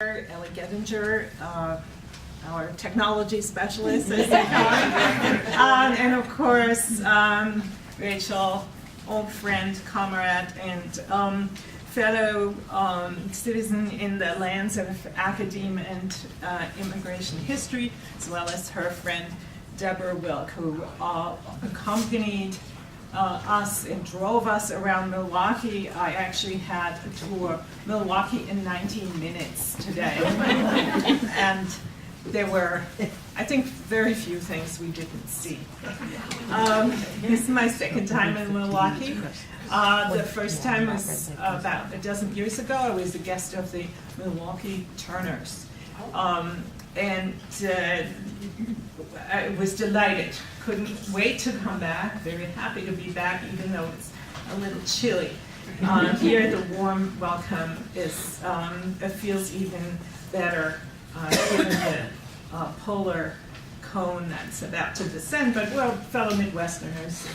Ellie Gettinger, our technology specialist, as they call it. And of course, Rachel, old friend, comrade, and fellow citizen in the lands of academia and immigration history, as well as her friend Deborah Wilk, who accompanied us and drove us around Milwaukee. I actually had a tour Milwaukee in 19 minutes today. And there were, I think, very few things we didn't see. This is my second time in Milwaukee. The first time was about a dozen years ago. I was a guest of the Milwaukee Turners. And I was delighted. Couldn't wait to come back. Very happy to be back, even though it's a little chilly. Here, the warm welcome is it feels even better given the polar cone that's about to descend. But well, fellow Midwesterners,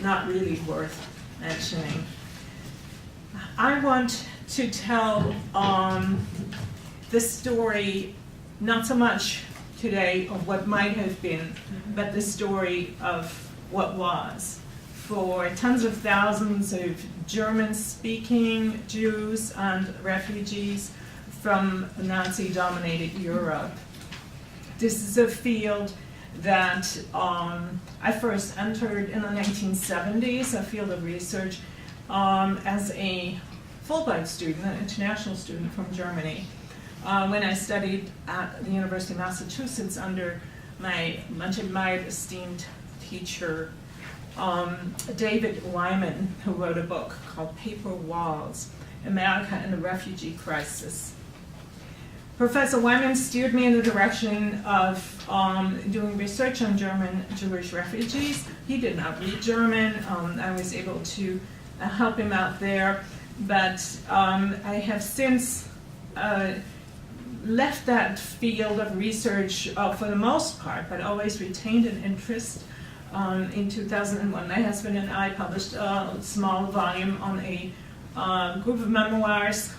not really worth mentioning. I want to tell the story, not so much today of what might have been, but the story of what was. For tens of thousands of German-speaking Jews and refugees from Nazi-dominated Europe. This is a field that I first entered in the 1970s, a field of research, as a Fulbright student, an international student from Germany. When I studied at the University of Massachusetts under my much admired, esteemed teacher, David Wyman, who wrote a book called Paper Walls, America and the Refugee Crisis. Professor Wyman steered me in the direction of doing research on German Jewish refugees. He did not read German. I was able to help him out there, but I have since left that field of research for the most part, but always retained an interest. In 2001, my husband and I published a small volume on a group of memoirs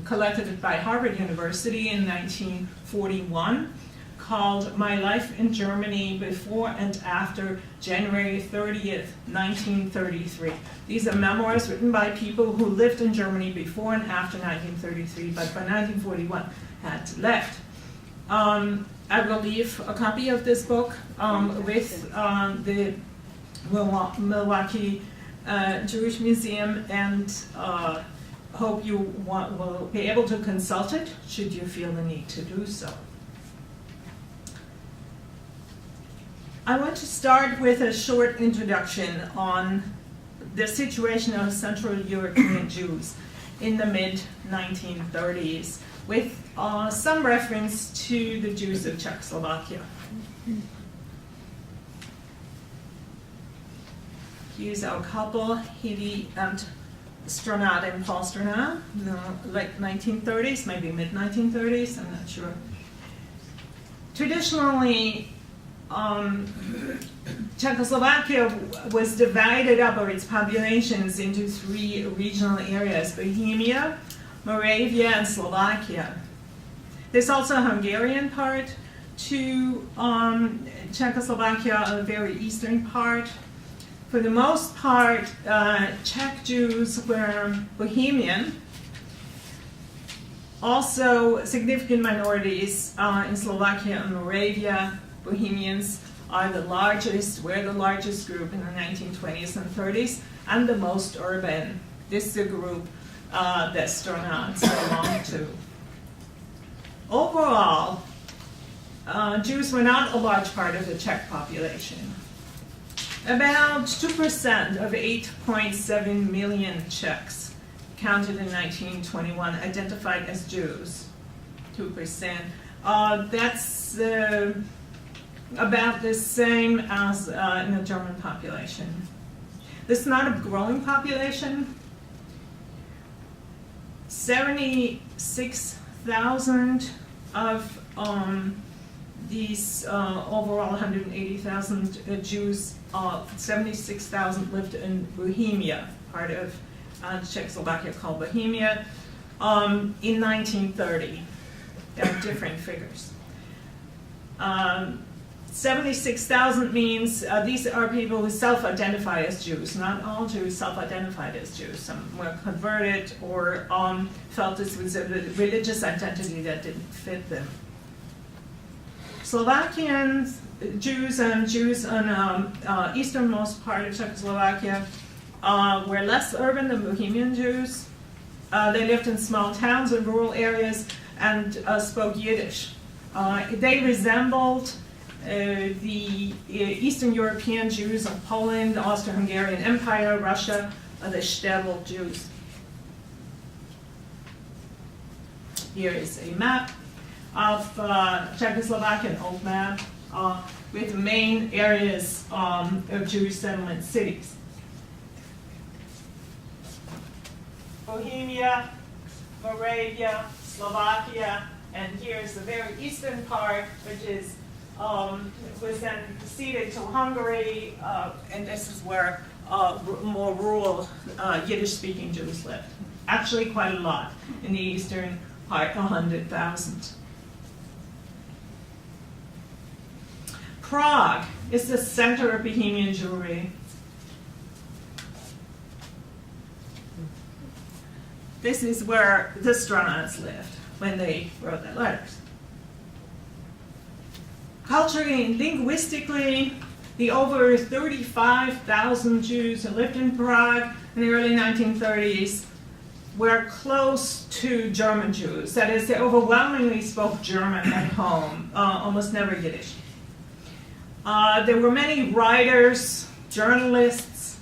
collected by Harvard University in 1941 called My Life in Germany Before and After January 30th, 1933. These are memoirs written by people who lived in Germany before and after 1933, but by 1941 had left. I will leave a copy of this book with the Milwaukee Jewish Museum, and hope you will be able to consult it should you feel the need to do so. I want to start with a short introduction on the situation of Central European Jews in the mid-1930s, with some reference to the Jews of Czechoslovakia. Here's our couple, Hedy and Stronat and Paul Stronat, in the late 1930s, maybe mid-1930s, I'm not sure. Traditionally, Czechoslovakia was divided up, or its populations, into three regional areas: Bohemia, Moravia, and Slovakia. There's also a Hungarian part to Czechoslovakia, a very eastern part. For the most part, Czech Jews were Bohemian. Also, significant minorities in Slovakia and Moravia. Bohemians are the largest, were the largest group in the 1920s and 30s, and the most urban. This is a group that Stronats belonged to. Overall, Jews were not a large part of the Czech population. About 2% of 8.7 million Czechs counted in 1921 identified as Jews. 2%. That's about the same as in the German population. This is not a growing population. 76,000 of these overall 180,000 Jews, 76,000 lived in Bohemia, part of Czechoslovakia called Bohemia, in 1930. There are different figures. 76,000 means these are people who self-identify as Jews. Not all Jews self-identified as Jews. Some were converted or felt this was a religious identity that didn't fit them. Slovakian Jews and Jews on easternmost part of Czechoslovakia were less urban than Bohemian Jews. They lived in small towns and rural areas and spoke Yiddish. They resembled the Eastern European Jews of Poland, the Austro-Hungarian Empire, Russia, the Shtetl Jews. Here is a map of Czechoslovakia, an old map, with the main areas of Jewish settlement cities. Bohemia, Moravia, Slovakia, and here's the very eastern part, which is was then ceded to Hungary, and this is where more rural Yiddish-speaking Jews lived. Actually, quite a lot in the eastern part, 100,000. Prague is the center of Bohemian Jewry. This is where the Stronats lived when they wrote their letters. Culturally and linguistically, the over 35,000 Jews who lived in Prague in the early 1930s were close to German Jews. That is, they overwhelmingly spoke German at home, almost never Yiddish. There were many writers, journalists,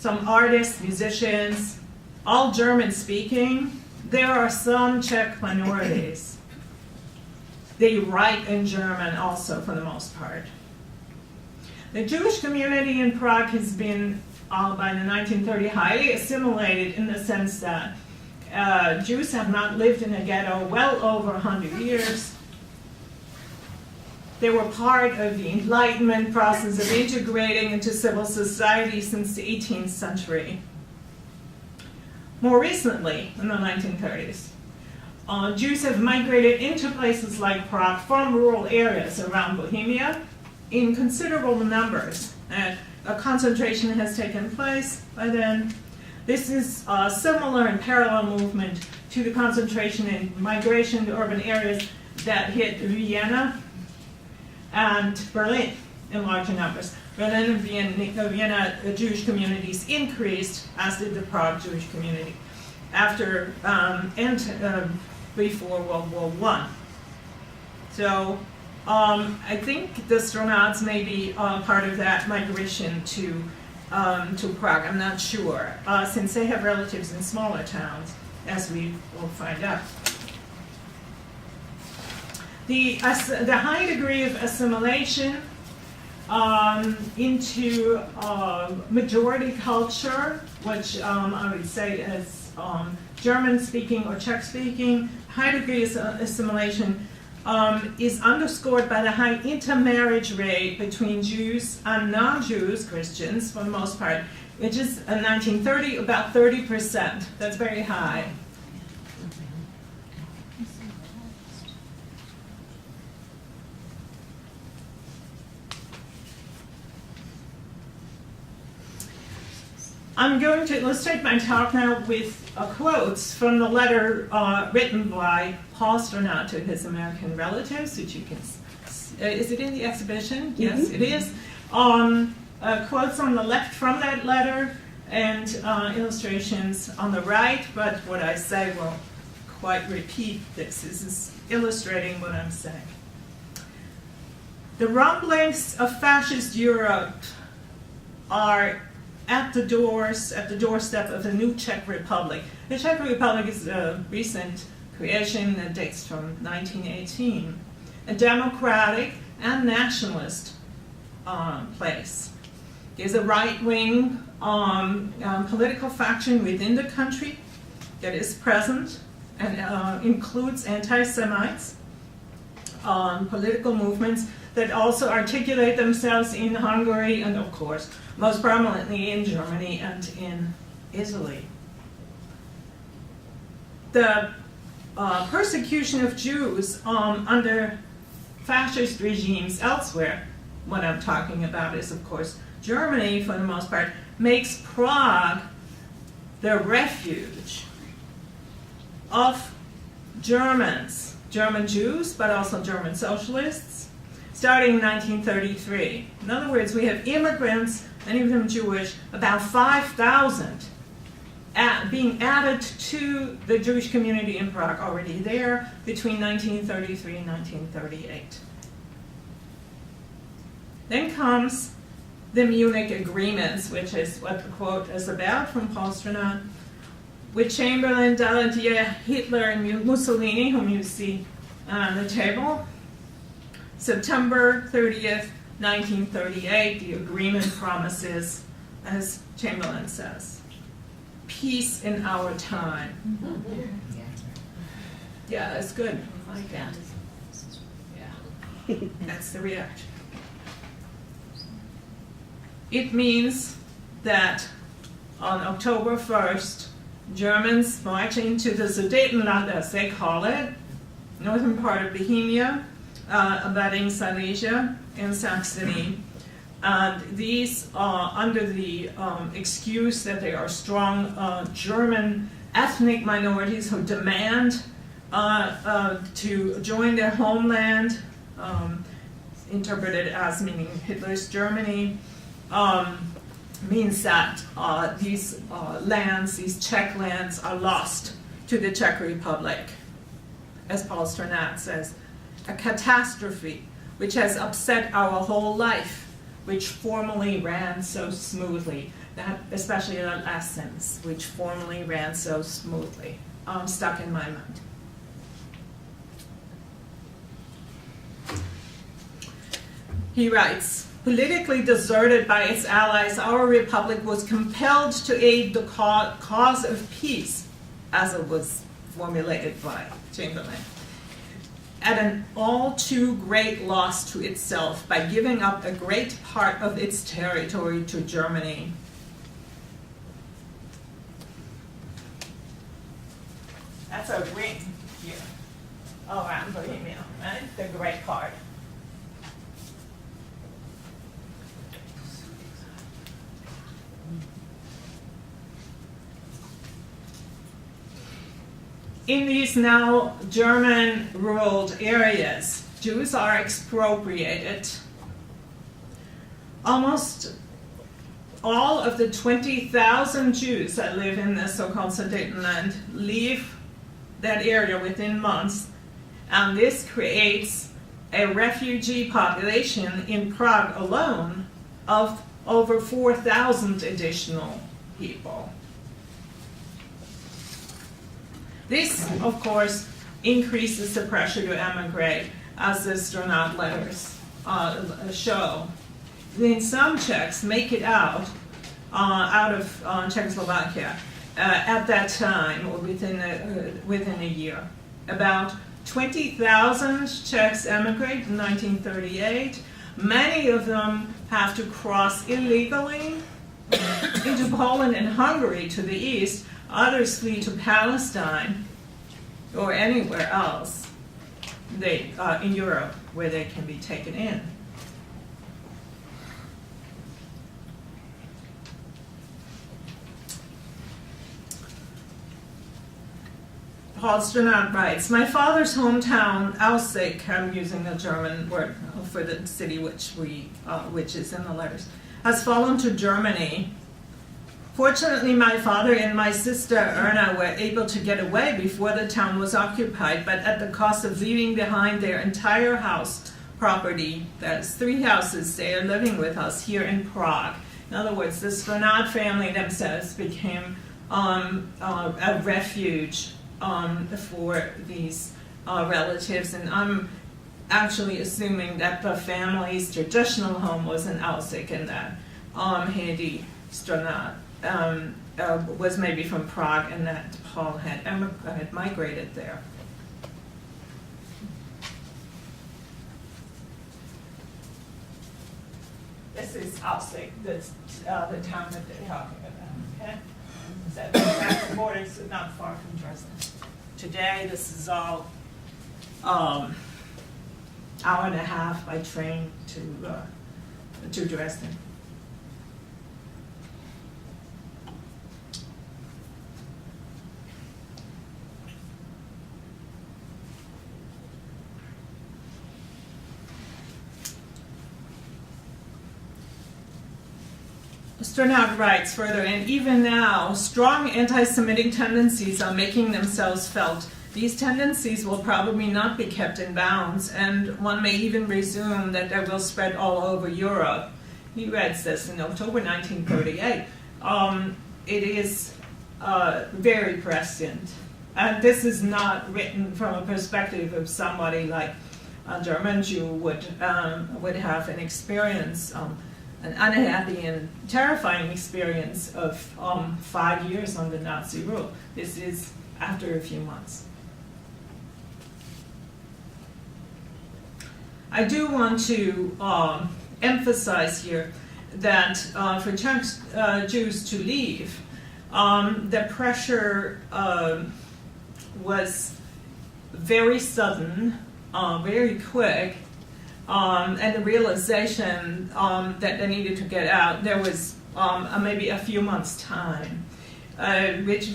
some artists, musicians, all German-speaking. There are some Czech minorities. They write in German also, for the most part. The Jewish community in Prague has been, by the 1930s, highly assimilated in the sense that Jews have not lived in a ghetto well over 100 years. They were part of the Enlightenment process of integrating into civil society since the 18th century. More recently, in the 1930s, Jews have migrated into places like Prague from rural areas around Bohemia in considerable numbers. A concentration has taken place by then. This is a similar and parallel movement to the concentration and migration to urban areas that hit Vienna and Berlin in larger numbers. Berlin and Vienna Jewish communities increased, as did the Prague Jewish community, after and before World War I. So I think the Stronats may be part of that migration to Prague. I'm not sure, since they have relatives in smaller towns, as we will find out. The high degree of assimilation into majority culture, which I would say is German-speaking or Czech-speaking, high degree of assimilation is underscored by the high intermarriage rate between Jews and non-Jews, Christians for the most part, which is in 1930 about 30%. That's very high. I'm going to illustrate my talk now with quotes from the letter written by Paul Stronat to his American relatives, which you can is it in the exhibition? Mm-hmm. Yes, it is. Quotes on the left from that letter and illustrations on the right, but what I say will quite repeat this. This is illustrating what I'm saying. The rumblings of fascist Europe are at the doorstep of the new Czech Republic. The Czech Republic is a recent creation that dates from 1918. A democratic and nationalist place. There's a right-wing political faction within the country that is present and includes anti-Semites, political movements that also articulate themselves in Hungary and, of course, most prominently in Germany and in Italy. The persecution of Jews under fascist regimes elsewhere, what I'm talking about is, of course, Germany, for the most part, makes Prague the refuge of Germans, German Jews, but also German socialists, starting in 1933. In other words, we have immigrants, many of them Jewish, about 5,000 being added to the Jewish community in Prague already there between 1933 and 1938. Then comes the Munich Agreements, which is what the quote is about from Paul Stronach, with Chamberlain, Daladier, Hitler, and Mussolini, whom you see on the table. September 30th, 1938, the agreement promises, as Chamberlain says, peace in our time. Yeah, that's good. I like that. Yeah, that's the reaction. It means that on October 1st, Germans march into the Sudetenland, as they call it, northern part of Bohemia, abutting Silesia and Saxony. And these are under the excuse that they are strong German ethnic minorities who demand to join their homeland, interpreted as meaning Hitler's Germany, means that these lands, these Czech lands, are lost to the Czech Republic. As Paul Stronach says, a catastrophe which has upset our whole life, which formerly ran so smoothly, that, especially that last sentence, which formerly ran so smoothly, stuck in my mind. He writes, politically deserted by its allies, our republic was compelled to aid the cause of peace, as it was formulated by Chamberlain, at an all too great loss to itself by giving up a great part of its territory to Germany. That's a ring here around Bohemia, right? The great part. In these now German-ruled areas, Jews are expropriated. Almost all of the 20,000 Jews that live in the so-called Sudetenland leave that area within months, and this creates a refugee population in Prague alone of over 4,000 additional people. This, of course, increases the pressure to emigrate, as the Stronach letters show. Then some Czechs make it out of Czechoslovakia at that time, or within a year. About 20,000 Czechs emigrate in 1938. Many of them have to cross illegally into Poland and Hungary to the east. Others flee to Palestine or anywhere else in Europe where they can be taken in. Paul Stronach writes, my father's hometown, Aussig, I'm using the German word for the city which is in the letters, has fallen to Germany. Fortunately, my father and my sister Erna were able to get away before the town was occupied, but at the cost of leaving behind their entire house property. That's 3 houses. They are living with us here in Prague. In other words, the Stronach family themselves became a refuge for these relatives, and I'm actually assuming that the family's traditional home was in Aussig, and that Hedy Stronach was maybe from Prague, and that Paul had migrated there. This is Aussig, the town that they're talking about. Okay, so that's the border, is not far from Dresden. today. This is all hour and a half by train to Dresden. Sternhaupt writes further, and even now, strong anti-Semitic tendencies are making themselves felt. These tendencies will probably not be kept in bounds, and one may even presume that they will spread all over Europe. He writes this in October 1938. It is very prescient. And this is not written from a perspective of somebody like a German Jew would have an experience, an unhappy and terrifying experience of 5 years under Nazi rule. This is after a few months. I do want to emphasize here that for Czech Jews to leave, the pressure was very sudden, very quick, and the realization that they needed to get out, there was maybe a few months' time, which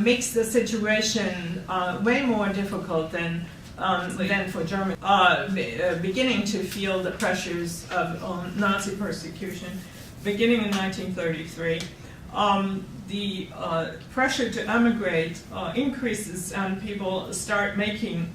makes the situation way more difficult than for Germany, beginning to feel the pressures of Nazi persecution, beginning in 1933. The pressure to emigrate increases, and people start making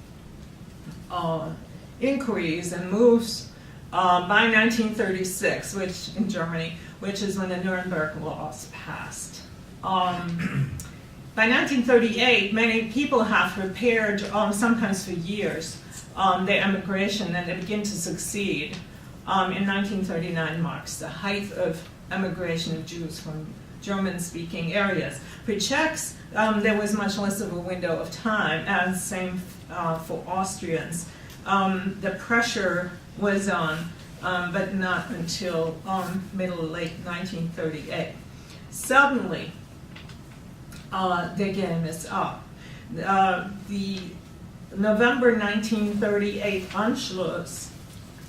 inquiries and moves by 1936, which in Germany, which is when the Nuremberg laws passed. By 1938, many people have prepared, sometimes for years, their emigration, and they begin to succeed. In 1939 marks the height of emigration of Jews from German-speaking areas. For Czechs, there was much less of a window of time, and same for Austrians. The pressure was on, but not until middle to late 1938. Suddenly, the game is up. The November 1938 Anschluss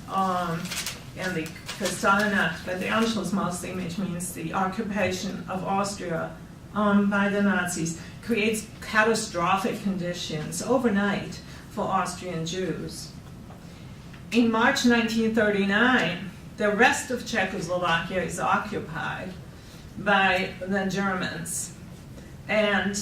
and the Kristallnacht, but the Anschluss mostly, which means the occupation of Austria by the Nazis, creates catastrophic conditions overnight for Austrian Jews. In March 1939, the rest of Czechoslovakia is occupied by the Germans. And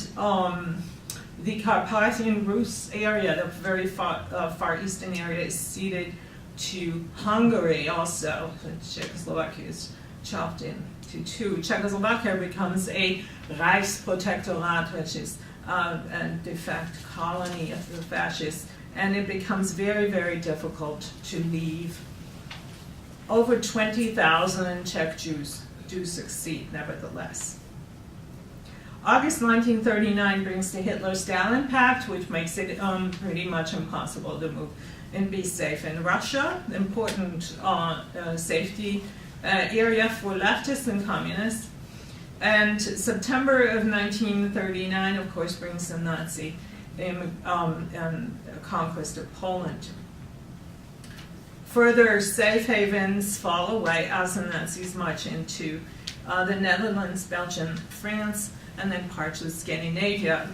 the Carpathian Rus area, the very far eastern area, is ceded to Hungary also. Czechoslovakia is chopped into two. Czechoslovakia becomes a Reichsprotektorat, which is a de facto colony of the fascists, and it becomes very, very difficult to leave. Over 20,000 Czech Jews do succeed, nevertheless. August 1939 brings the Hitler-Stalin Pact, which makes it pretty much impossible to move and be safe in Russia, important safety area for leftists and communists. And September of 1939, of course, brings the Nazi conquest of Poland. Further safe havens fall away as the Nazis march into the Netherlands, Belgium, France, and then parts of Scandinavia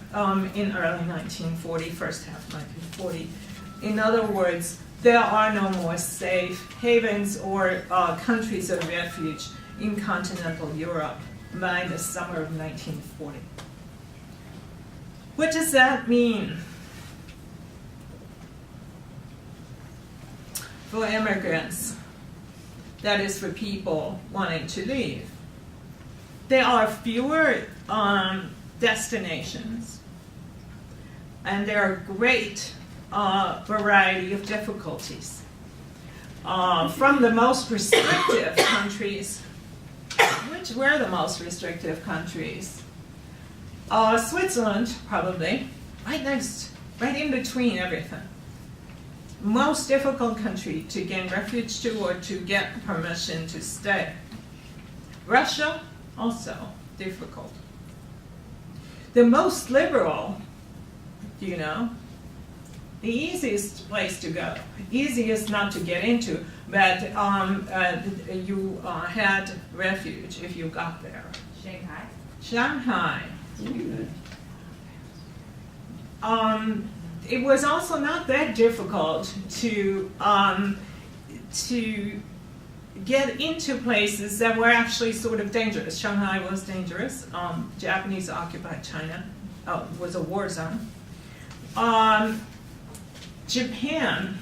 in early 1940, first half 1940. In other words, there are no more safe havens or countries of refuge in continental Europe by the summer of 1940. What does that mean for immigrants? That is, for people wanting to leave. There are fewer destinations, and there are great variety of difficulties. From the most restrictive countries, which were the most restrictive countries? Switzerland, probably, right next, right in between everything. Most difficult country to gain refuge to or to get permission to stay. Russia, also difficult. The most liberal Do you know? The easiest place to go, easiest not to get into, but you had refuge if you got there. Shanghai. Shanghai. It was also not that difficult to get into places that were actually sort of dangerous. Shanghai was dangerous. Japanese occupied China. Was a war zone. Japan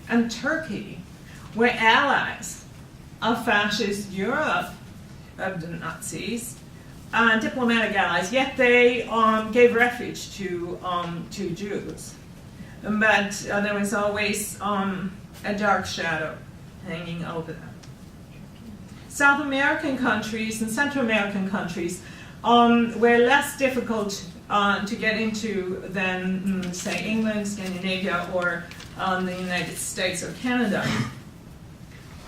and Turkey were allies of fascist Europe, of the Nazis, diplomatic allies, yet they gave refuge to Jews. But there was always a dark shadow hanging over them. South American countries and Central American countries were less difficult to get into than, say, England, Scandinavia, or the United States or Canada.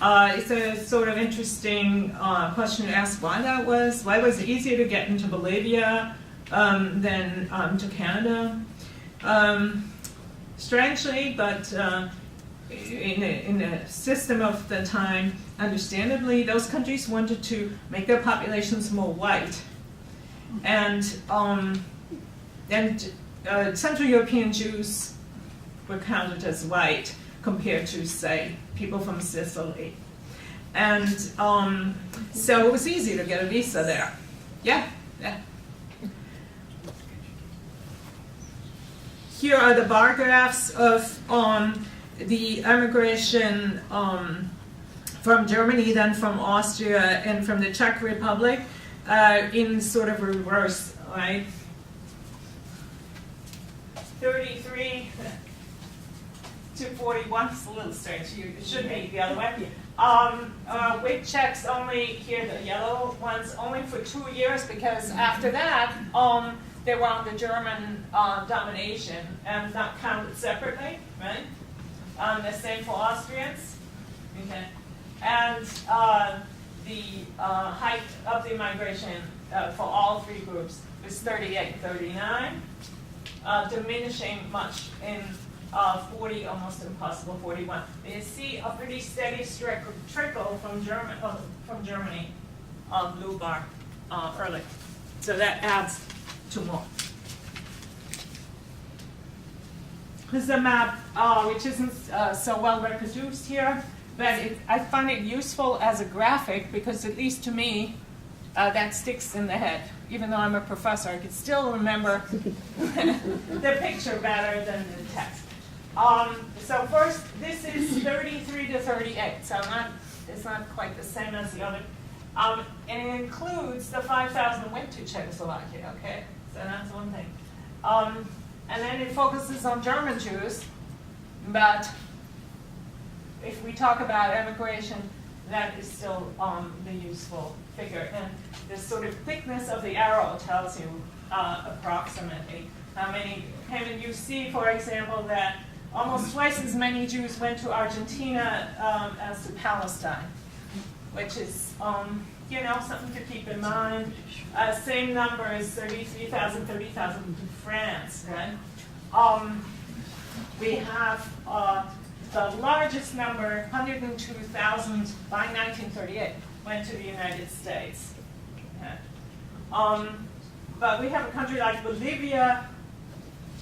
It's a sort of interesting question to ask why that was. Why was it easier to get into Bolivia than to Canada? Strangely, but in the system of the time, understandably, those countries wanted to make their populations more white. And Central European Jews were counted as white compared to, say, people from Sicily. And so it was easy to get a visa there. Yeah. Here are the bar graphs of the immigration from Germany, then from Austria, and from the Czech Republic in sort of reverse, right? 33 to 41, it's a little strange, it should be the other way. With Czechs only, here the yellow ones, only for 2 years, because after that, they were under German domination and not counted separately, right? The same for Austrians, okay? And the height of the migration for all three groups was 38, 39. Diminishing much in 40, almost impossible, 41. You see a pretty steady trickle from Germany, blue bar, early. So that adds to more. This is a map which isn't so well reproduced here, but I find it useful as a graphic because, at least to me, that sticks in the head. Even though I'm a professor, I can still remember the picture better than the text. So first, this is 33 to 38, so it's not quite the same as the other. And it includes the 5,000 went to Czechoslovakia, okay? So that's one thing. And then it focuses on German Jews, but if we talk about immigration, that is still the useful figure. And the sort of thickness of the arrow tells you approximately how many came. And you see, for example, that almost twice as many Jews went to Argentina as to Palestine, which is something to keep in mind. Same numbers, 33,000, 30,000 to France, right? We have the largest number, 102,000 by 1938, went to the United States. Okay. But we have a country like Bolivia,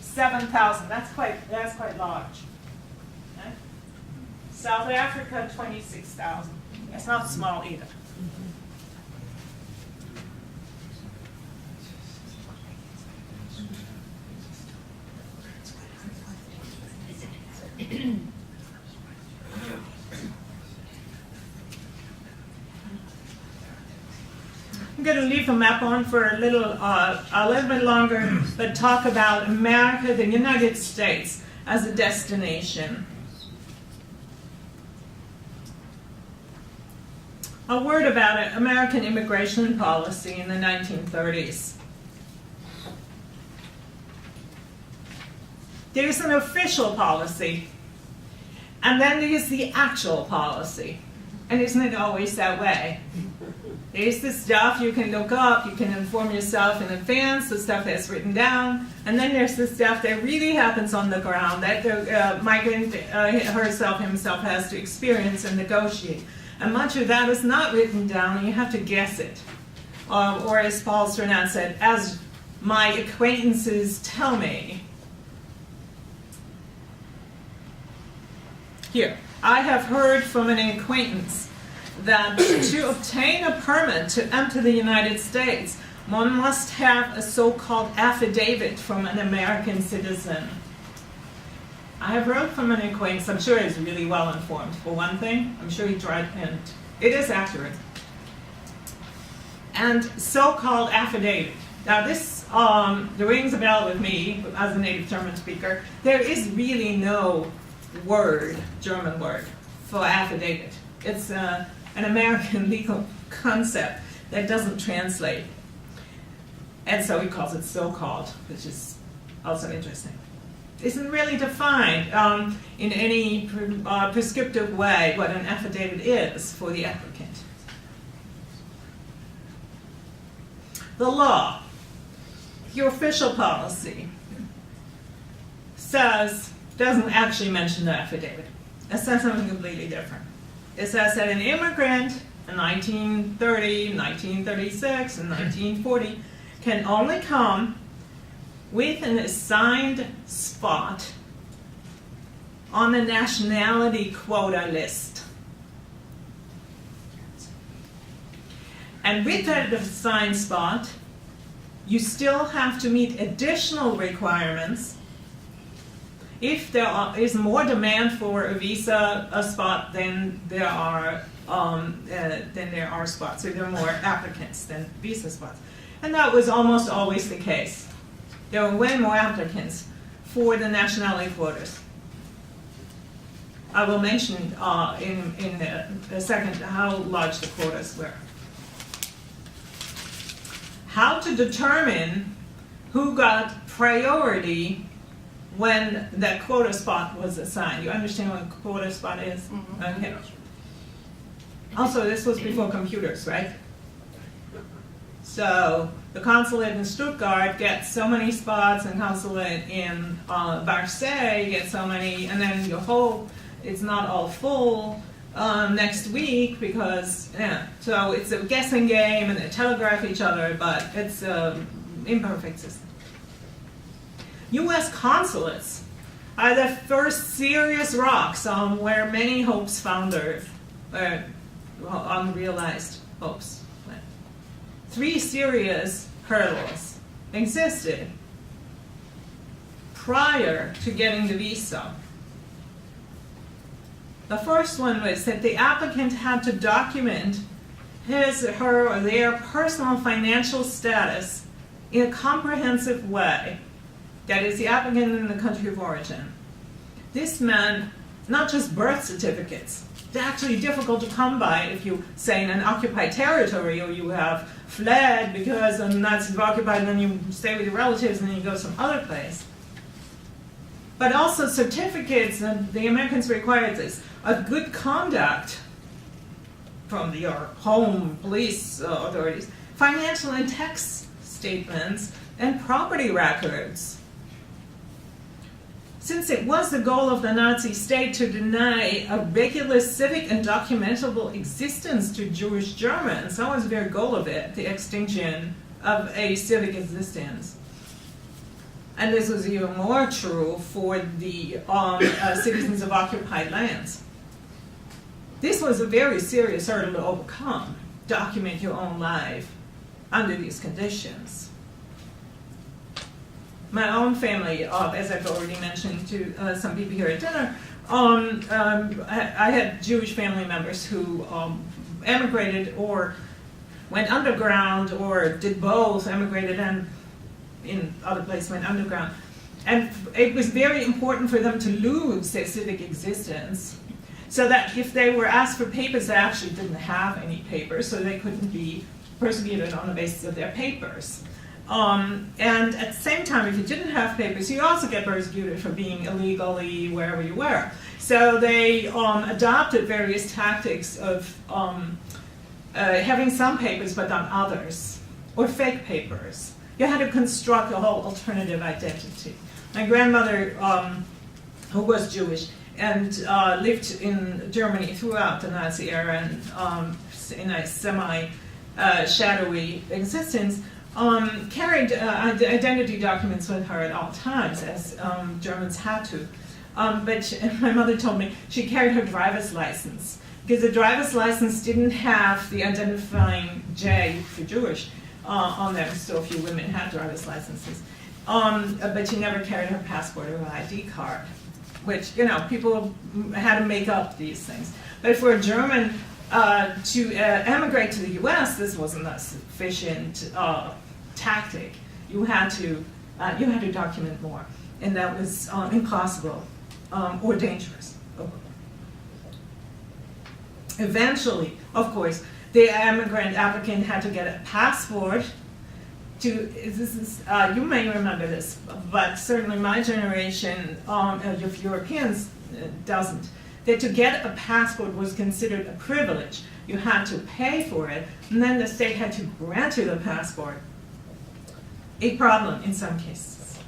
7,000. That's quite large. Okay. South Africa, 26,000. It's not small either. I'm going to leave the map on for a little bit longer, but talk about America, the United States, as a destination. A word about it, American immigration policy in the 1930s. There's an official policy, and then there's the actual policy. And isn't it always that way? There's the stuff you can look up, you can inform yourself in advance, the stuff that's written down, and then there's the stuff that really happens on the ground that the migrant himself has to experience and negotiate. And much of that is not written down, you have to guess it. Or as Paul Sternat said, as my acquaintances tell me. Here, I have heard from an acquaintance that to obtain a permit to enter the United States, one must have a so-called affidavit from an American citizen. I have heard from an acquaintance, I'm sure he's really well informed, for one thing. I'm sure he tried, and it is accurate. And so-called affidavit. Now this rings a bell with me as a native German speaker. There is really no word, German word, for affidavit. It's an American legal concept that doesn't translate. And so he calls it so-called, which is also interesting. Isn't really defined in any prescriptive way what an affidavit is for the applicant. The law, your official policy, doesn't actually mention the affidavit. It says something completely different. It says that an immigrant in 1930, 1936, and 1940 can only come with an assigned spot on the nationality quota list. And with that assigned spot, you still have to meet additional requirements. If there is more demand for a visa spot than there are spots, so there are more applicants than visa spots. And that was almost always the case. There were way more applicants for the nationality quotas. I will mention in a second how large the quotas were. How to determine who got priority when that quota spot was assigned. You understand what a quota spot is? Mm-hmm. Okay. Also, this was before computers, right? So the consulate in Stuttgart gets so many spots, and consulate in Marseille gets so many, and then your whole, it's not all full next week because, yeah. So it's a guessing game, and they telegraph each other, but it's an imperfect system. U.S. consulates are the first serious rocks on where many hopes foundered, unrealized hopes. 3 serious hurdles existed prior to getting the visa. The first one was that the applicant had to document his, her, or their personal financial status in a comprehensive way. That is, the applicant in the country of origin. This meant not just birth certificates. They're actually difficult to come by if you, say, in an occupied territory, or you have fled because the Nazis have occupied, and then you stay with your relatives and then you go some other place. But also certificates, and the Americans required this, of good conduct from your home police authorities, financial and tax statements, and property records. Since it was the goal of the Nazi state to deny a regular civic and documentable existence to Jewish Germans, that was the very goal of it, the extinction of a civic existence. And this was even more true for the citizens of occupied lands. This was a very serious hurdle to overcome, document your own life under these conditions. My own family, as I've already mentioned to some people here at dinner, I had Jewish family members who emigrated or went underground or did both, emigrated and in other places went underground. And it was very important for them to lose their civic existence, so that if they were asked for papers, they actually didn't have any papers, so they couldn't be persecuted on the basis of their papers. And at the same time, if you didn't have papers, you also get persecuted for being illegally wherever you were. So they adopted various tactics of having some papers but not others, or fake papers. You had to construct a whole alternative identity. My grandmother, who was Jewish and lived in Germany throughout the Nazi era and in a semi-shadowy existence, carried identity documents with her at all times, as Germans had to. But my mother told me she carried her driver's license, because the driver's license didn't have the identifying J for Jewish on them, so few women had driver's licenses. But she never carried her passport or her ID card, which, you know, people had to make up these things. But for a German to emigrate to the US, this wasn't a sufficient tactic. You had to document more, and that was impossible or dangerous. Eventually, of course, the immigrant applicant had to get a passport. You may remember this, but certainly my generation of Europeans doesn't. That to get a passport was considered a privilege. You had to pay for it, and then the state had to grant you the passport. A problem in some cases.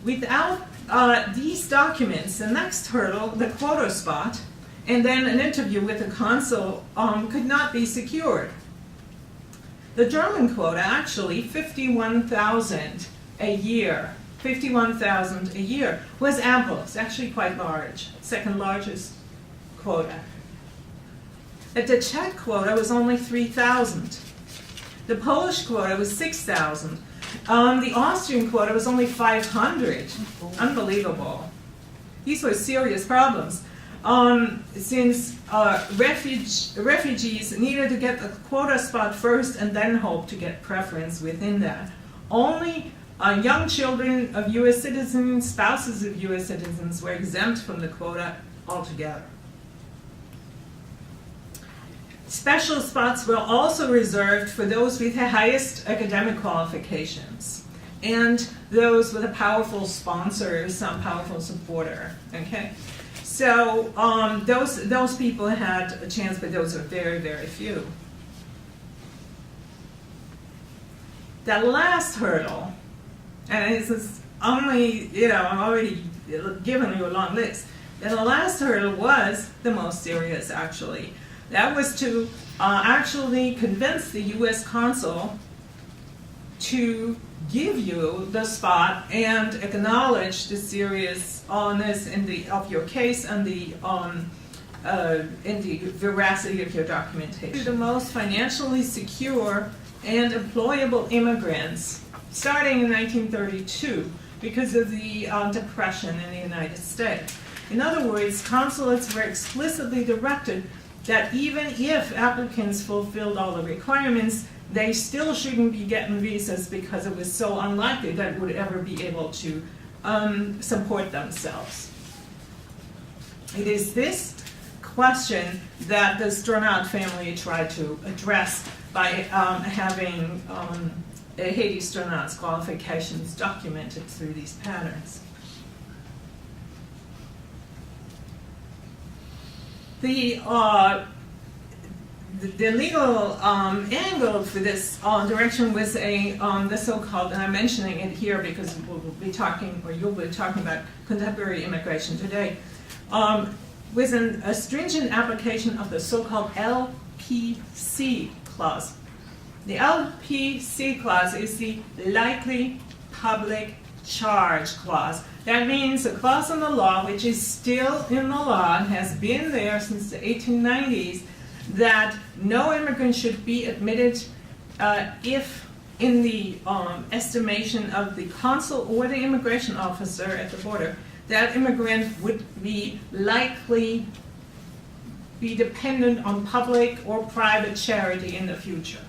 Without these documents, the next hurdle, the quota spot, and then an interview with the consul could not be secured. The German quota, actually, 51,000 a year. 51,000 a year was ample. It's actually quite large, second largest quota. But the Czech quota was only 3,000. The Polish quota was 6,000. The Austrian quota was only 500. Unbelievable. These were serious problems. Since refugees needed to get the quota spot first and then hope to get preference within that. Only young children of U.S. citizens, spouses of U.S. citizens were exempt from the quota altogether. Special spots were also reserved for those with the highest academic qualifications and those with a powerful sponsor, some powerful supporter. Okay, so those people had a chance, but those are very, very few. The last hurdle, and this is only, I'm already given you a long list. And the last hurdle was the most serious, actually. That was to actually convince the U.S. consul to give you the spot and acknowledge the seriousness of your case and the veracity of your documentation. The most financially secure and employable immigrants, starting in 1932, because of the Depression in the United States. In other words, consulates were explicitly directed that even if applicants fulfilled all the requirements, they still shouldn't be getting visas because it was so unlikely that would ever be able to support themselves. It is this question that the Stronach family tried to address by having Haiti Stronach's qualifications documented through these patterns. The legal angle for this direction was the so-called, and I'm mentioning it here because we'll be talking, or you'll be talking about contemporary immigration today, was a stringent application of the so-called LPC clause. The LPC clause is the likely public charge clause. That means a clause in the law, which is still in the law and has been there since the 1890s, that no immigrant should be admitted if, in the estimation of the consul or the immigration officer at the border, that immigrant would be likely be dependent on public or private charity in the future.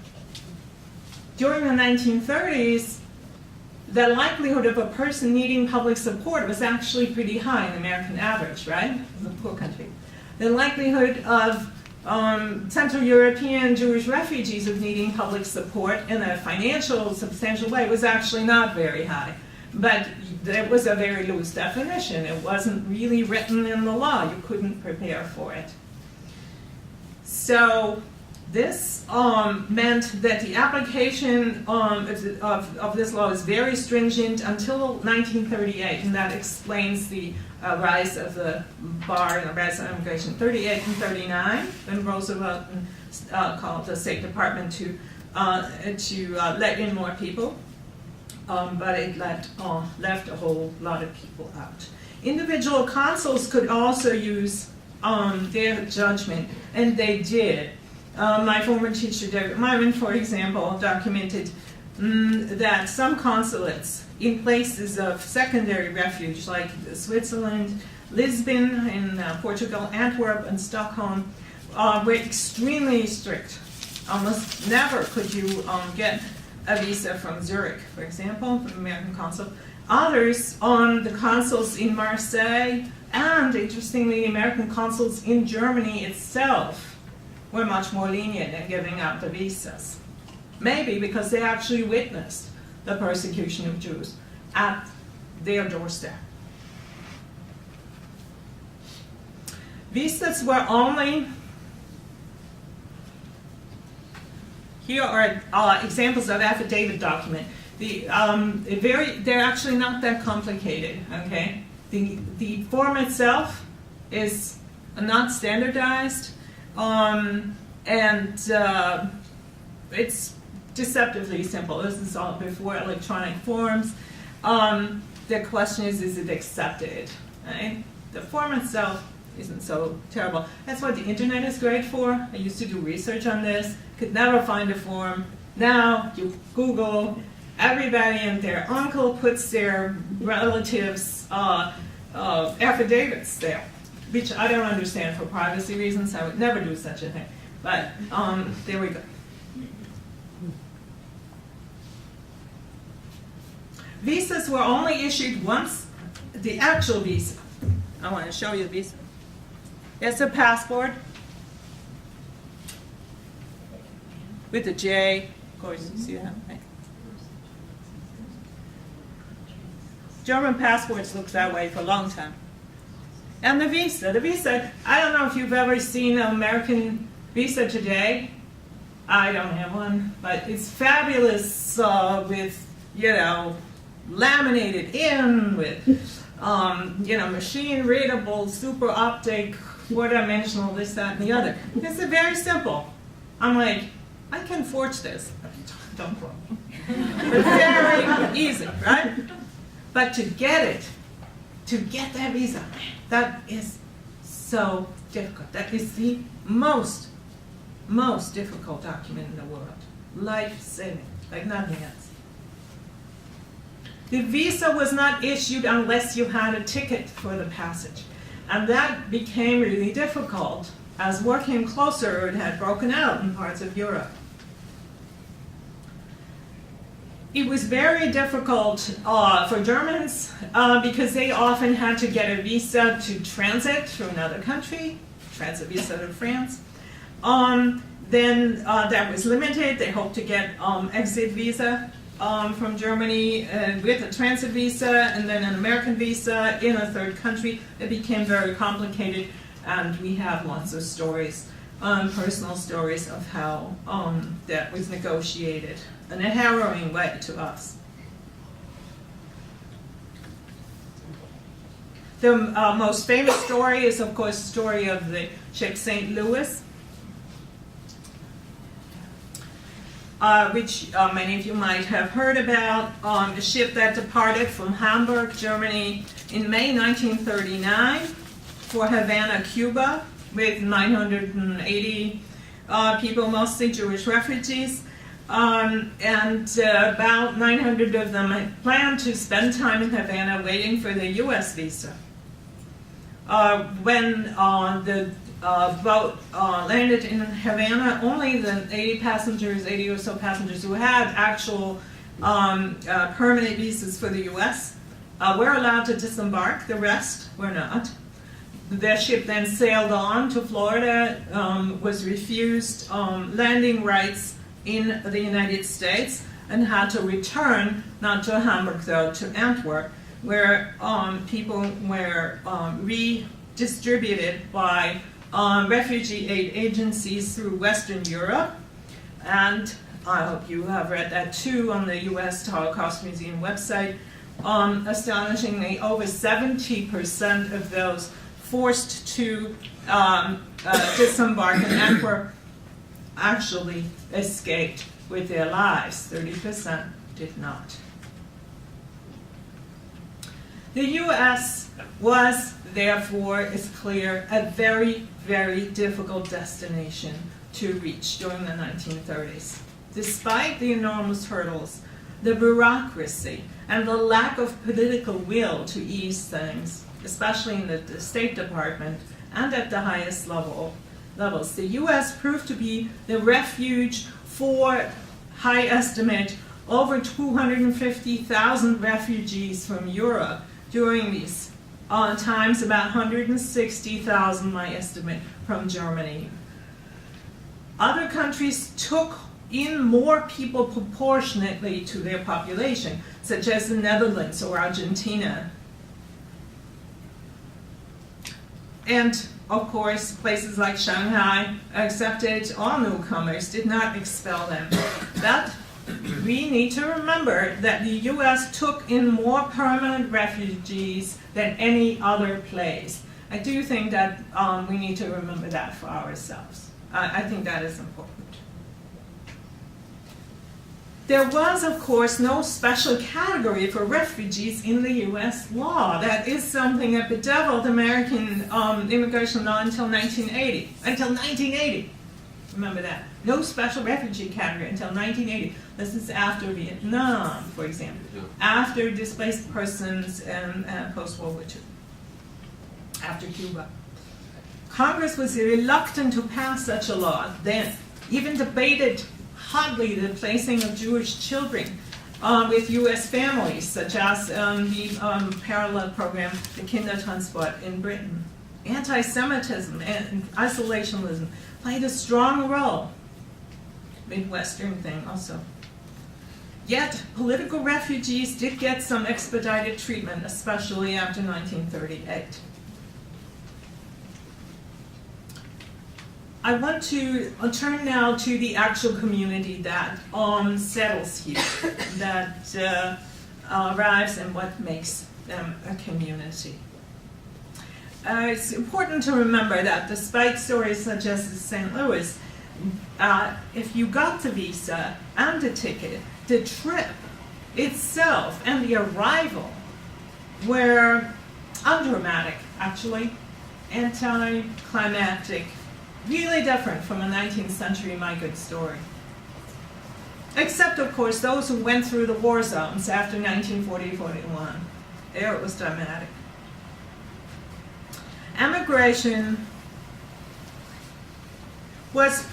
During the 1930s, the likelihood of a person needing public support was actually pretty high in the American average, right? It was a poor country. The likelihood of Central European Jewish refugees of needing public support in a financial, substantial way was actually not very high. But it was a very loose definition. It wasn't really written in the law. You couldn't prepare for it. So this meant that the application of this law is very stringent until 1938, and that explains the rise of the bar and the rise of immigration. 38 and 39, when Roosevelt called the State Department to let in more people, but it left a whole lot of people out. Individual consuls could also use their judgment, and they did. My former teacher, David Myron, for example, documented that some consulates in places of secondary refuge, like Switzerland, Lisbon in Portugal, Antwerp, and Stockholm, were extremely strict. Almost never could you get a visa from Zurich, for example, from American consul. Others, the consuls in Marseille, and interestingly, the American consuls in Germany itself, were much more lenient in giving out the visas. Maybe because they actually witnessed the persecution of Jews at their doorstep. Visas were only, here are examples of affidavit document. They're actually not that complicated, okay? The form itself is not standardized, and it's deceptively simple. This is all before electronic forms. The question is it accepted? Right? The form itself isn't so terrible. That's what the internet is great for. I used to do research on this, could never find a form. Now you Google, everybody and their uncle puts their relatives' affidavits there, which I don't understand for privacy reasons. I would never do such a thing. But there we go. Visas were only issued once, the actual visa. I want to show you the visa. It's a passport with a J. Of course, you see that, right? German passports look that way for a long time. And the visa, I don't know if you've ever seen an American visa today. I don't have one, but it's fabulous with, laminated in with, machine readable, super optic, 4-dimensional, this, that, and the other. It's very simple. I'm like, I can forge this. Don't quote me. But very easy, right? But to get that visa, that is so difficult. That is the most difficult document in the world. Life-saving, like nothing else. The visa was not issued unless you had a ticket for the passage. And that became really difficult as war came closer. It had broken out in parts of Europe. It was very difficult for Germans because they often had to get a visa to transit through another country, transit visa to France. Then that was limited. They hoped to get exit visa from Germany with a transit visa and then an American visa in a third country. It became very complicated, and we have lots of stories, personal stories of how that was negotiated in a harrowing way to us. The most famous story is, of course, the story of the ship St. Louis, which many of you might have heard about, a ship that departed from Hamburg, Germany in May 1939 for Havana, Cuba, with 980 people, mostly Jewish refugees. And about 900 of them had planned to spend time in Havana waiting for the U.S. visa. When the boat landed in Havana, only the 80 or so passengers who had actual permanent visas for the U.S. Were allowed to disembark. The rest were not. The ship then sailed on to Florida, was refused landing rights in the United States, and had to return, not to Hamburg though, to Antwerp, where people were redistributed by refugee aid agencies through Western Europe, and I hope you have read that too on the U.S. Holocaust Museum website. Astonishingly, over 70% of those forced to disembark in Antwerp actually escaped with their lives. 30% did not. The U.S. was, therefore, it's clear, a very, very difficult destination to reach during the 1930s. Despite the enormous hurdles, the bureaucracy, and the lack of political will to ease things, especially in the State Department and at the highest levels, the U.S. proved to be the refuge for, high estimate, over 250,000 refugees from Europe during these times, about 160,000, my estimate, from Germany. Other countries took in more people proportionately to their population, such as the Netherlands or Argentina. And, of course, places like Shanghai accepted all newcomers, did not expel them. But we need to remember that the U.S. took in more permanent refugees than any other place. I do think that we need to remember that for ourselves. I think that is important. There was, of course, no special category for refugees in the U.S. law. That is something that bedeviled American immigration law until 1980. Until 1980. Remember that. No special refugee category until 1980. This is after Vietnam, for example. Yeah. After displaced persons and post-World War II. After Cuba. Congress was reluctant to pass such a law then. Even debated hotly the placing of Jewish children with U.S. families, such as the parallel program, the Kindertransport in Britain. Anti-Semitism and isolationism played a strong role. Midwestern thing also. Yet, political refugees did get some expedited treatment, especially after 1938. I want to turn now to the actual community that settles here, that arrives, and what makes them a community. It's important to remember that despite stories such as St. Louis, if you got the visa and the ticket, the trip itself and the arrival were undramatic, actually, anticlimactic, really different from a 19th century migrant story. Except, of course, those who went through the war zones after 1940-41. There it was dramatic. Emigration was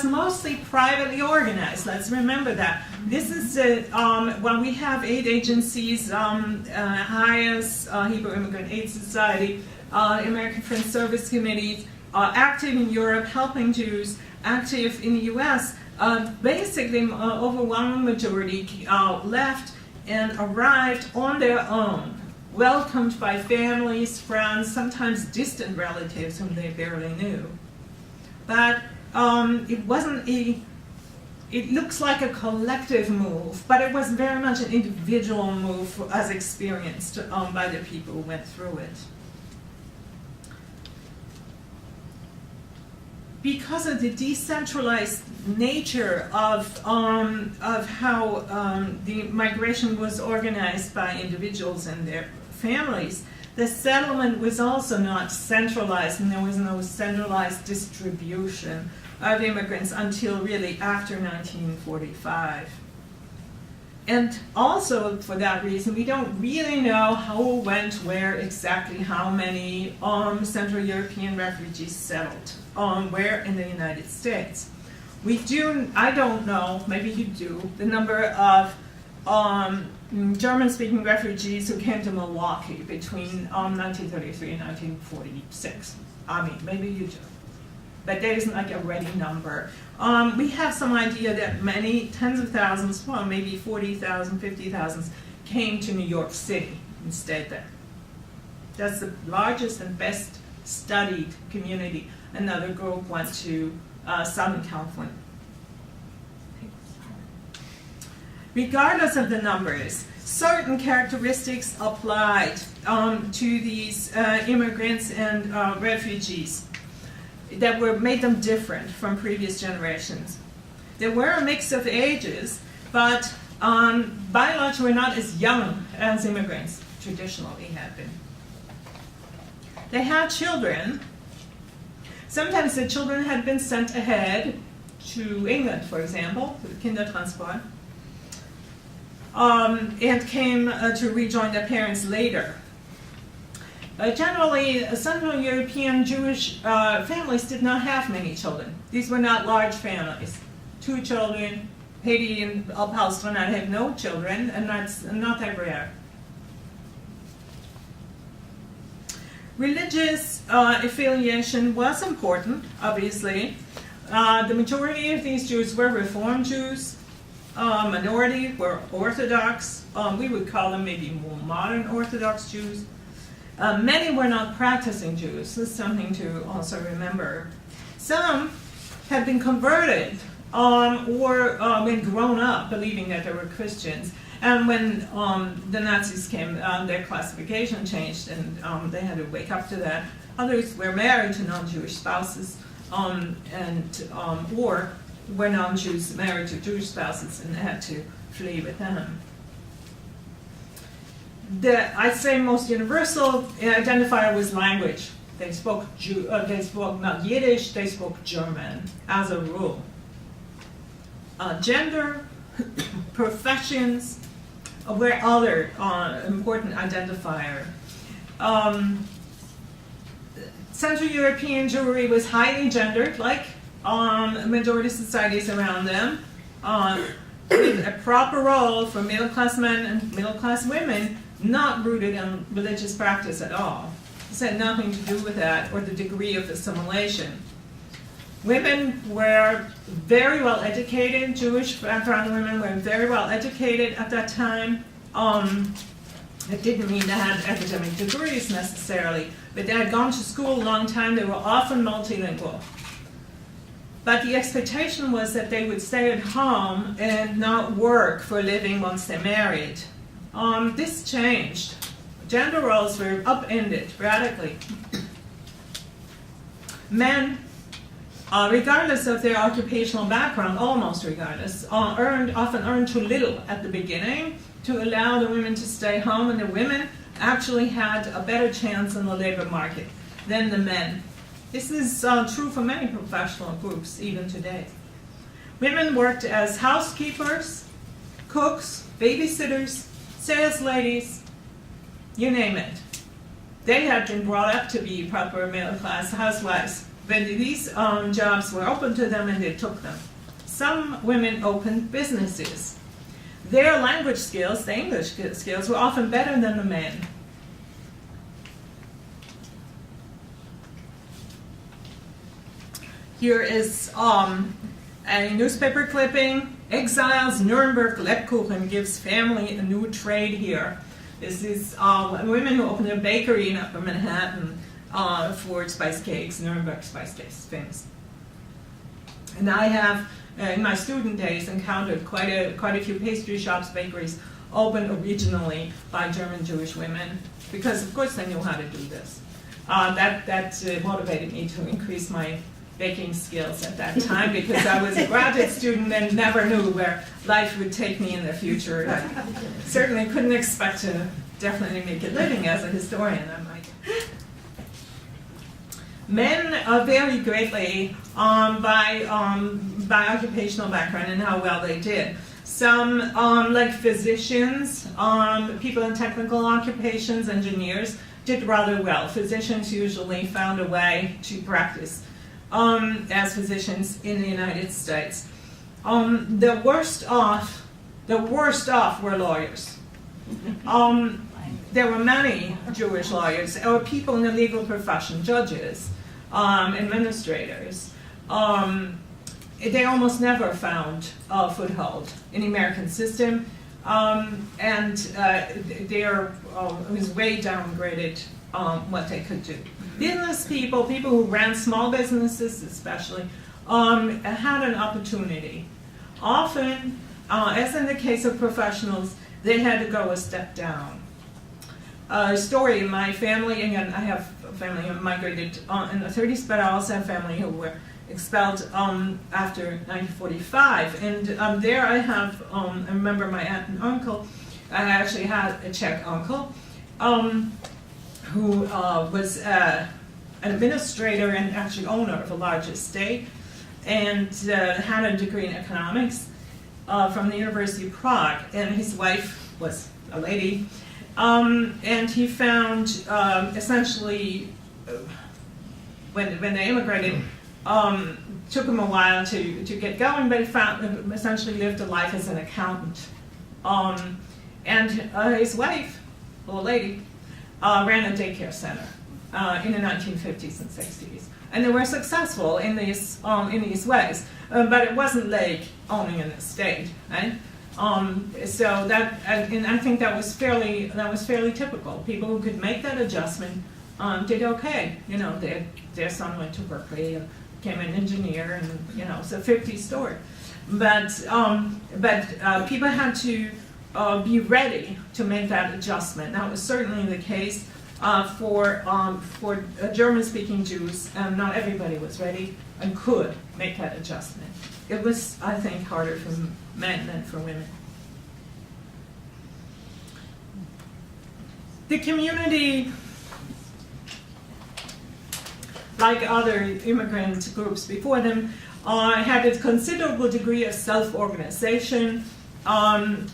mostly privately organized. Let's remember that. This is when we have aid agencies, HIAS, Hebrew Immigrant Aid Society, American Friends Service Committees, active in Europe, helping Jews, active in the U.S., basically overwhelming majority left and arrived on their own, welcomed by families, friends, sometimes distant relatives whom they barely knew. But it wasn't it looks like a collective move, but it was very much an individual move as experienced by the people who went through it. Because of the decentralized nature of how the migration was organized by individuals and their families, the settlement was also not centralized, and there was no centralized distribution of immigrants until really after 1945. And also, for that reason, we don't really know who went where exactly, how many Central European refugees settled where in the United States. I don't know, maybe you do, the number of German-speaking refugees who came to Milwaukee between 1933 and 1946. I mean, maybe you do. But there isn't like a ready number. We have some idea that many, tens of thousands, well, maybe 40,000, 50,000 came to New York City and stayed there. That's the largest and best studied community Another group went to Southern California. Regardless of the numbers, certain characteristics applied to these immigrants and refugees that made them different from previous generations. They were a mix of ages, but by and large were not as young as immigrants traditionally had been. They had children. Sometimes the children had been sent ahead to England, for example, to Kindertransport, and came to rejoin their parents later. Generally, Central European Jewish families did not have many children. These were not large families. 2 children. Haiti and Palestine have no children, and that's not that rare. Religious affiliation was important, obviously. The majority of these Jews were Reform Jews. Minority were Orthodox. We would call them maybe more modern Orthodox Jews. Many were not practicing Jews. This is something to also remember. Some had been converted or been grown up believing that they were Christians. And when the Nazis came, their classification changed, and they had to wake up to that. Others were married to non-Jewish spouses, or were non-Jews married to Jewish spouses and had to flee with them. I'd say most universal identifier was language. They spoke not Yiddish, they spoke German as a rule. Gender, professions were other important identifier. Central European Jewry was highly gendered, like majority societies around them, with a proper role for middle-class men and middle-class women, not rooted in religious practice at all. This had nothing to do with that or the degree of assimilation. Women were very well educated. Jewish background women were very well educated at that time. It didn't mean they had academic degrees necessarily, but they had gone to school a long time. They were often multilingual. But the expectation was that they would stay at home and not work for a living once they married. This changed. Gender roles were upended radically. Men, regardless of their occupational background, almost regardless, often earned too little at the beginning to allow the women to stay home, and the women actually had a better chance in the labor market than the men. This is true for many professional groups, even today. Women worked as housekeepers, cooks, babysitters, sales ladies, you name it. They had been brought up to be proper middle-class housewives. But these jobs were open to them and they took them. Some women opened businesses. Their language skills, the English skills, were often better than the men. Here is a newspaper clipping. Exiles Nuremberg Lebkuchen gives family a new trade here. This is women who opened a bakery in Upper Manhattan for spice cakes. Nuremberg spice cakes, famous. And I have, in my student days, encountered quite a few pastry shops, bakeries, opened originally by German Jewish women, because of course they knew how to do this. That motivated me to increase my baking skills at that time, because I was a graduate student and never knew where life would take me in the future. I certainly couldn't expect to definitely make a living as a historian, I might. Men vary greatly by occupational background and how well they did. Some, like physicians, people in technical occupations, engineers, did rather well. Physicians usually found a way to practice as physicians in the United States. The worst off were lawyers. There were many Jewish lawyers, or people in the legal profession, judges, administrators. They almost never found a foothold in the American system, and it was way downgraded what they could do. Business people, people who ran small businesses especially, had an opportunity. Often, as in the case of professionals, they had to go a step down. A story in my family, again, I have a family who migrated in the 30s, but I also have family who were expelled after 1945. And there I have, I remember my aunt and uncle. I actually had a Czech uncle who was an administrator and actually owner of a large estate, and had a degree in economics from the University of Prague. And his wife was a lady. And he found essentially, when they immigrated, took him a while to get going, but he found essentially lived a life as an accountant. And his wife, or lady, ran a daycare center in the 1950s and 60s. And they were successful in these ways, but it wasn't like owning an estate, right? So that, and I think that was fairly typical. People who could make that adjustment did okay. You know, their son went to Berkeley and became an engineer, and you know, it's a 50 story. But people had to be ready to make that adjustment. That was certainly the case for German-speaking Jews. Not everybody was ready and could make that adjustment. It was, I think, harder for men than for women. The community, like other immigrant groups before them, had a considerable degree of self-organization. One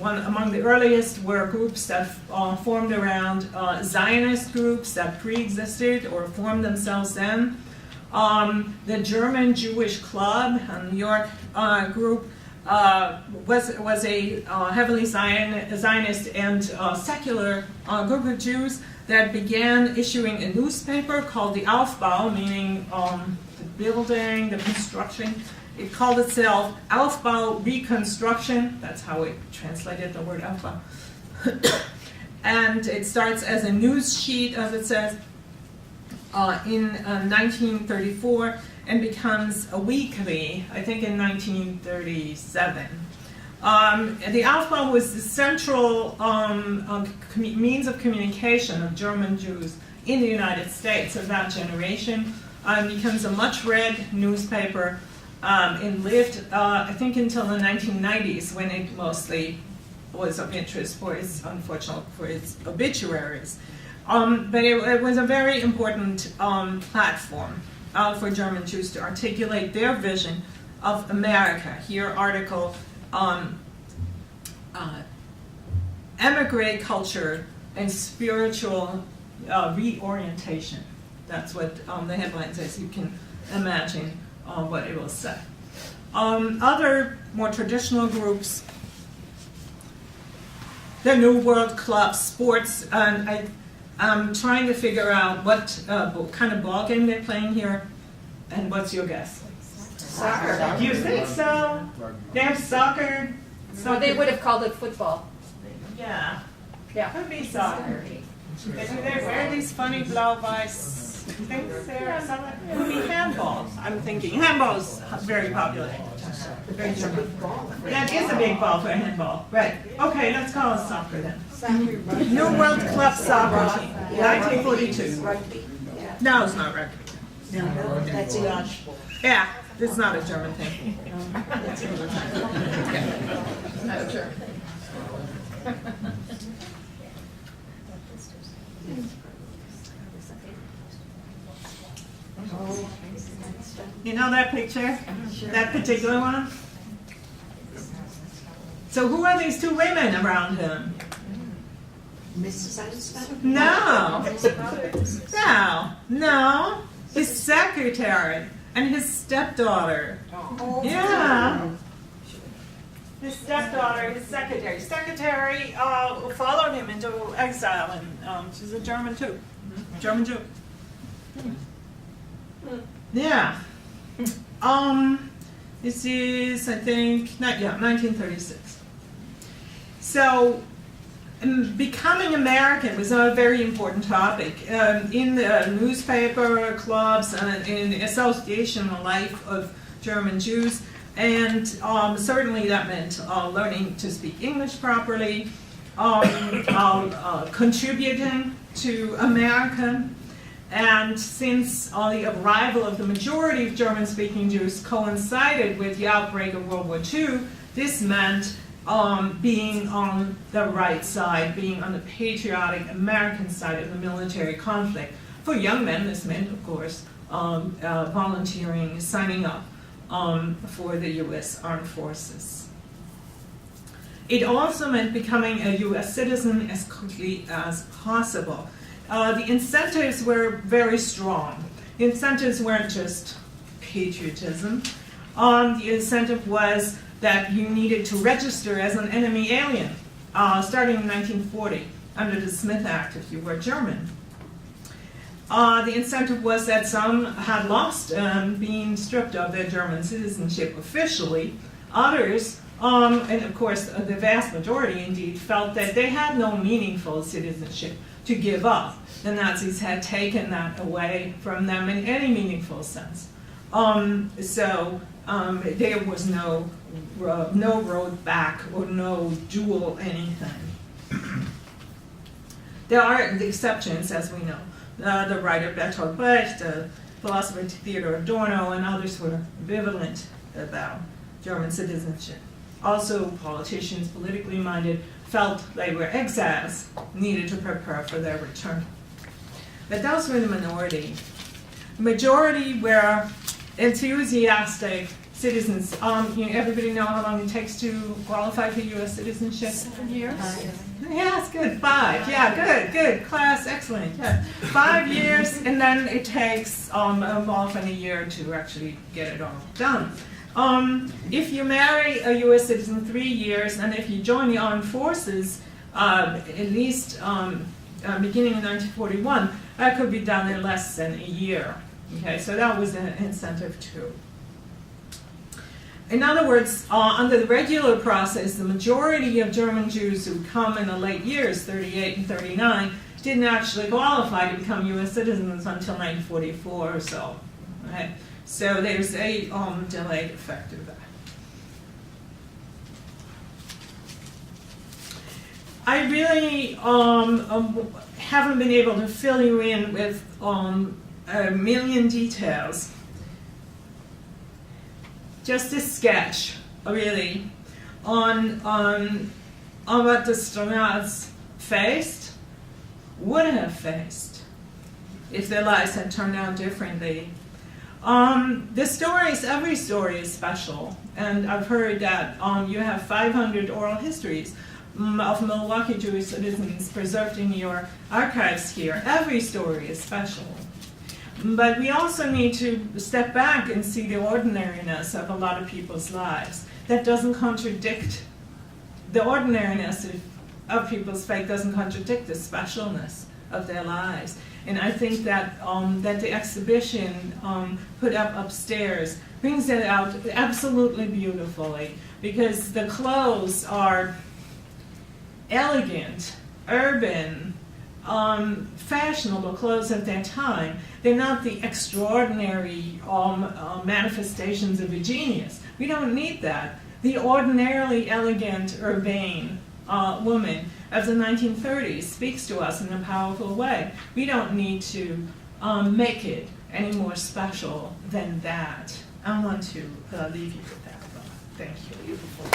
among the earliest were groups that formed around Zionist groups that pre-existed or formed themselves then. The German Jewish Club, a New York group, was a heavily Zionist and secular group of Jews that began issuing a newspaper called the Aufbau, meaning the building, the construction. It called itself Aufbau Reconstruction. That's how it translated the word Aufbau. And it starts as a news sheet, as it says, in 1934, and becomes a weekly, I think in 1937. The Aufbau was the central means of communication of German Jews in the United States of that generation. Becomes a much-read newspaper, and lived, I think, until the 1990s, when it mostly was of interest for its obituaries. But it was a very important platform for German Jews to articulate their vision of America. Here, article emigre culture and spiritual reorientation. That's what the headline says. You can imagine what it will say. Other more traditional groups, the New World Club, sports, and I'm trying to figure out what kind of ball game they're playing here, and what's your guess? Soccer. Do you think so? They have soccer. Or they would have called it football. Yeah. Yeah. Could be soccer. They wear these funny blau-weiß things there. Could be handball. I'm thinking handball's very popular. Very German. That is a big ball for a handball. Right. Okay, let's call it soccer then. New World Club soccer team, 1942. No, it's not rugby. No, that's a yacht. Yeah, it's not a German thing. No, German. You know that picture? That particular one? So who are these two women around him? Mrs. Eisenstein? No. No. His secretary and his stepdaughter. Oh. Yeah. His stepdaughter, his secretary. Secretary followed him into exile, and she's a German too. German Jew. Yeah. This is, I think, 1936. So Becoming American was a very important topic. In the newspaper, clubs, in association life of German Jews, and certainly that meant learning to speak English properly, contributing to America. And since the arrival of the majority of German-speaking Jews coincided with the outbreak of World War II, this meant being on the right side, being on the patriotic American side of the military conflict. For young men, this meant, of course, volunteering, signing up for the U.S. Armed Forces. It also meant becoming a U.S. citizen as quickly as possible. The incentives were very strong. The incentives weren't just patriotism. The incentive was that you needed to register as an enemy alien, starting in 1940, under the Smith Act if you were German. The incentive was that some had lost being stripped of their German citizenship officially. Others, and of course the vast majority indeed, felt that they had no meaningful citizenship to give up. The Nazis had taken that away from them in any meaningful sense. So there was no road back or no dual anything. There are exceptions, as we know. The writer Bertolt Brecht, the philosopher Theodor Adorno, and others were ambivalent about German citizenship. Also, politicians, politically minded, felt they were exiles, needed to prepare for their return. But those were the minority. The majority were enthusiastic citizens. Everybody know how long it takes to qualify for U.S. citizenship? 7 years. Yeah, it's good. 5. Yeah, good. Class, excellent. Yeah. 5 years, and then it takes often a year to actually get it all done. If you marry a U.S. citizen, 3 years, and if you join the armed forces, at least beginning in 1941, that could be done in less than a year. Okay, so that was an incentive too. In other words, under the regular process, the majority of German Jews who come in the late years, 38 and 39, didn't actually qualify to become U.S. citizens until 1944 or so. Okay? So there's a delayed effect of that. I really haven't been able to fill you in with a million details. Just a sketch, really, on what the Stronats faced, would have faced, if their lives had turned out differently. The stories, every story is special, and I've heard that you have 500 oral histories of Milwaukee Jewish citizens preserved in your archives here. Every story is special. But we also need to step back and see the ordinariness of a lot of people's lives. That doesn't contradict, the ordinariness of people's faith doesn't contradict the specialness of their lives. And I think that that the exhibition put up upstairs brings it out absolutely beautifully, because the clothes are elegant, urban, fashionable clothes of their time. They're not the extraordinary manifestations of a genius. We don't need that. The ordinarily elegant, urbane woman of the 1930s speaks to us in a powerful way. We don't need to make it any more special than that. I want to leave you with that thought. Thank you. Beautiful.